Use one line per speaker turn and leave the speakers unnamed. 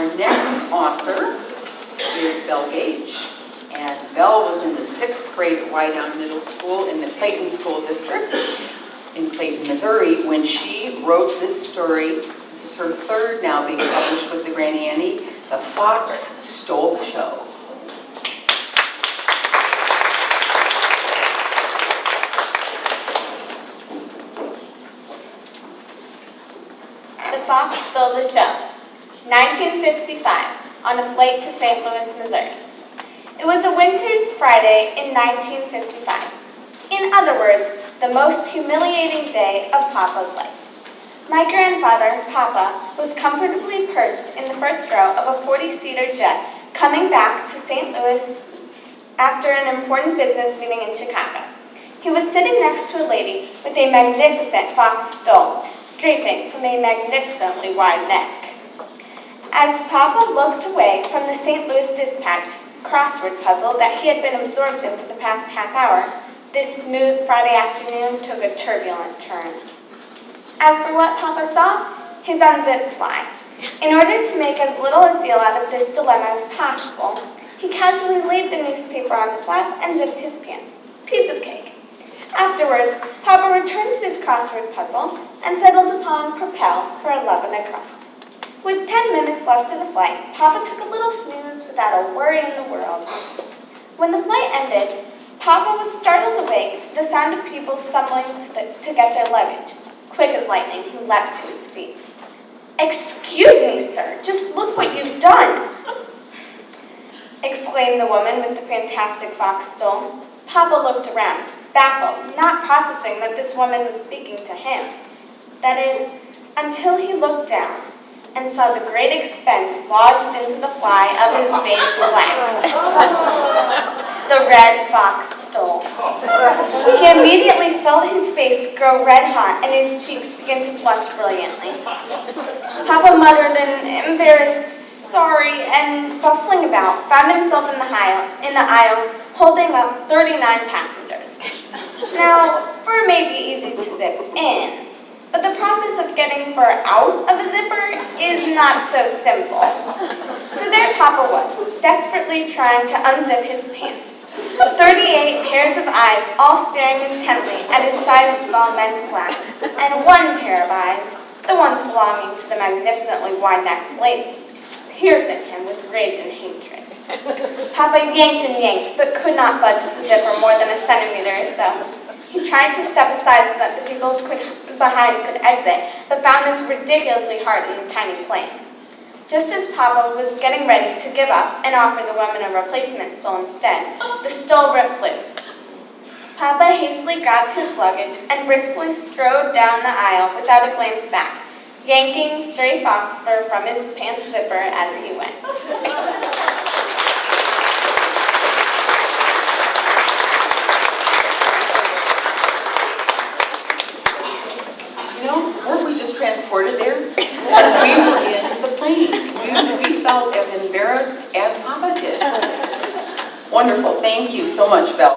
Our next author is Belle Gage. And Belle was in the 6th grade at Wyandotte Middle School in the Clayton School District in Clayton, Missouri, when she wrote this story. This is her 3rd now being published with the Grannie. The Fox Stole the Show.
The Fox Stole the Show, 1955, on a flight to St. Louis, Missouri. It was a winter's Friday in 1955. In other words, the most humiliating day of Papa's life. My grandfather, Papa, was comfortably perched in the first row of a 40-seater jet coming back to St. Louis after an important business meeting in Chicago. He was sitting next to a lady with a magnificent fox stole, draping from a magnificently wide neck. As Papa looked away from the St. Louis Dispatch crossword puzzle that he had been absorbed in for the past half hour, this smooth Friday afternoon took a turbulent turn. As for what Papa saw, his unzipped fly. In order to make as little a deal out of this dilemma as possible, he casually laid the newspaper on his lap and zipped his pants. Piece of cake. Afterwards, Papa returned to his crossword puzzle and settled upon propel for 11 across. With 10 minutes left of the flight, Papa took a little snooze without a worry in the world. When the flight ended, Papa was startled awake to the sound of people stumbling to get their luggage. Quick as lightning, he leapt to his feet. "Excuse me, sir, just look what you've done!" exclaimed the woman with the fantastic fox stole. Papa looked around, baffled, not processing that this woman was speaking to him. That is, until he looked down and saw the great expense lodged into the fly of his beige slacks. The red fox stole. He immediately felt his face grow red hot and his cheeks begin to flush brilliantly. Papa muttered an embarrassed sorry and, bustling about, found himself in the aisle holding up 39 passengers. Now, fur may be easy to zip in, but the process of getting fur out of a zipper is not so simple. So there Papa was, desperately trying to unzip his pants. 38 pairs of eyes all staring intently at his size-small men's slacks, and one pair of eyes, the ones belonging to the magnificently wide-necked lady, piercing him with rage and hatred. Papa yanked and yanked, but could not budge the zipper more than a centimeter or so. He tried to step aside so that the people behind could exit, but found this ridiculously hard in the tiny plane. Just as Papa was getting ready to give up and offer the woman a replacement stole instead, the stole ripped loose. Papa hastily grabbed his luggage and briskly strode down the aisle without a glance back, yanking stray fox fur from his pants zipper as he went.
Weren't we just transported there? It's like we were in the plane. We felt as embarrassed as Papa did. Wonderful. Thank you so much, Belle.